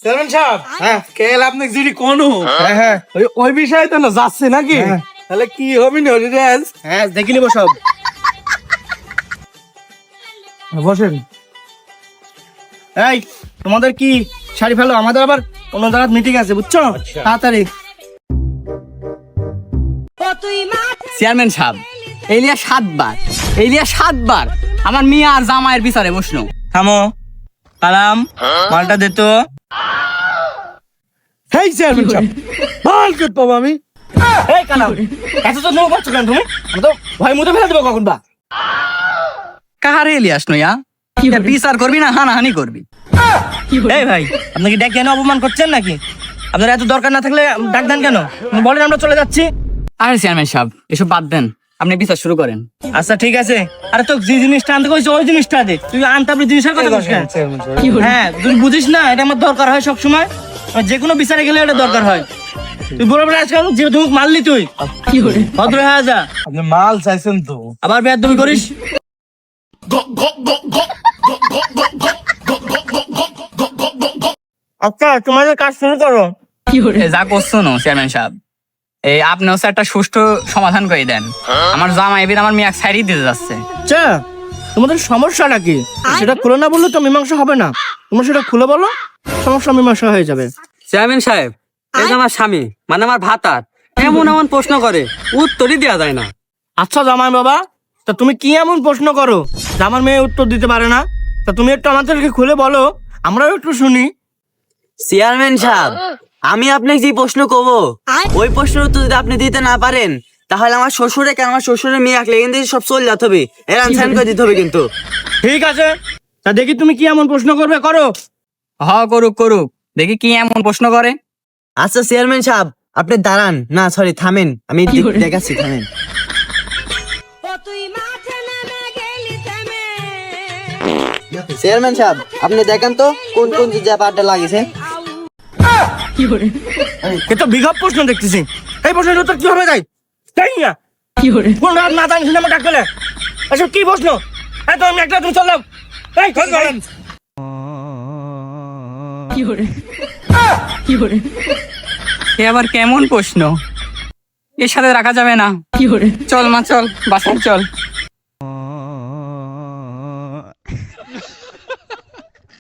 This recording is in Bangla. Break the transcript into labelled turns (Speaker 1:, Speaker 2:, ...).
Speaker 1: চেয়ারম্যান সাহেব,
Speaker 2: হ্যাঁ
Speaker 1: কেল আপনি যেটি কোনো
Speaker 2: হ্যাঁ
Speaker 1: ওই বিষয়ে তো না যাচ্ছে নাকি?
Speaker 2: হ্যাঁ।
Speaker 1: তাহলে কি হবে না রিয়াজ?
Speaker 2: হ্যাঁ দেখে নিবো সব।
Speaker 1: বসেন।
Speaker 2: এই তোমাদের কি শাড়ি ফেলো, আমাদের আবার অন্য জায়গায় মিটিং আছে বুঝছো, তাড়াতাড়ি।
Speaker 3: চেয়ারম্যান সাহেব, এলিয়া 7 বার আমার মিয়া আর জামাইয়ের বিচারে বসনো।
Speaker 2: থামো, কালাম মালটা দে তো।
Speaker 1: হেই চেয়ারম্যান সাহেব, ভাল করতে পাবো আমি।
Speaker 2: এই কালাম, এত তো নো করছো কেন তুমি? আমি তো ভয় মুতে ফেলে দেবো কখন বা।
Speaker 3: কাহারে এলিয়াস নইয়া বিচার করবি না হানাহানি করবি?
Speaker 2: এই ভাই, আপনি কি ডেকে এনে অপমান করছেন নাকি? আপনার এত দরকার না থাকলে ডাক দেন কেন? বলেন আমরা চলে যাচ্ছি।
Speaker 3: আরে চেয়ারম্যান সাহেব, এসব বাদ দেন, আপনি বিচার শুরু করেন।
Speaker 2: আচ্ছা ঠিক আছে। আরে তো যে জিনিসটা আনতে কইছো ওই জিনিসটা দে। তুই আনতে আপনি জিনিসের কথা বলছিস কেন?
Speaker 1: চেয়ারম্যান সাহেব,
Speaker 2: হ্যাঁ তুই বুঝিস না এটা আমার দরকার হয় সব সময়, যে কোনো বিচারে গেলে এটা দরকার হয়। তুই বড় বড় আজকাল যে তুমি মারলি, তুই ভদ্র হয়ে যা।
Speaker 1: আপনি মাল চাইছেন তো।
Speaker 2: আবার বেয়াদবি করিস। আচ্ছা তোমাদের কাজ শুরু করো।
Speaker 3: যা করছো না চেয়ারম্যান সাহেব, এই আপনি হচ্ছে একটা সুষ্ঠু সমাধান করে দেন। আমার জামাই এবার আমার মিয়া ছাড়ি দিতে যাচ্ছে।
Speaker 2: আচ্ছা তোমাদের সমস্যাটা কি সেটা খুলে না বললে তো মীমাংসা হবে না। তোমরা সেটা খুলে বলো, সমস্যা মীমাংসা হয়ে যাবে।
Speaker 4: চেয়ারম্যান সাহেব, এই যে আমার স্বামী মানে আমার ভাতার এমন এমন প্রশ্ন করে উত্তরই দেওয়া যায় না।
Speaker 2: আচ্ছা জামাই বাবা, তা তুমি কি এমন প্রশ্ন করো যে আমার মেয়ে উত্তর দিতে পারে না? তা তুমি একটু আমাদেরকে খুলে বলো, আমরাও একটু শুনি।
Speaker 4: চেয়ারম্যান সাহেব, আমি আপনাকে যে প্রশ্ন করবো ওই প্রশ্নের উত্তর যদি আপনি দিতে না পারেন তাহলে আমার শ্বশুরে কেন আমার শ্বশুরের মেয়ে একলে কিন্তু সব চলে যেতে হবে, এর আনসার করে দিতে হবে কিন্তু।
Speaker 2: ঠিক আছে, তা দেখি তুমি কি এমন প্রশ্ন করবে, করো।
Speaker 3: করুক দেখি কি এমন প্রশ্ন করে।
Speaker 4: আচ্ছা চেয়ারম্যান সাহেব, আপনি দাঁড়ান, না সরি থামেন, আমি দেখাচ্ছি, থামেন। চেয়ারম্যান সাহেব, আপনি দেখেন তো কোন কোন জায়গাটা লাগিয়েছে।
Speaker 2: এ তো বিঘা প্রশ্ন দেখতেছি, এই প্রশ্নের উত্তর কিভাবে দেয়? তাই না কোন রাত না জানি সিনেমা ডাক পেলে এসব কি প্রশ্ন? এই তো আমি একটা, তুমি চললাম। এই খোঁজ করেন।
Speaker 3: এ আবার কেমন প্রশ্ন? এর সাথে রাখা যাবে না। চল মা চল, বাসায় চল।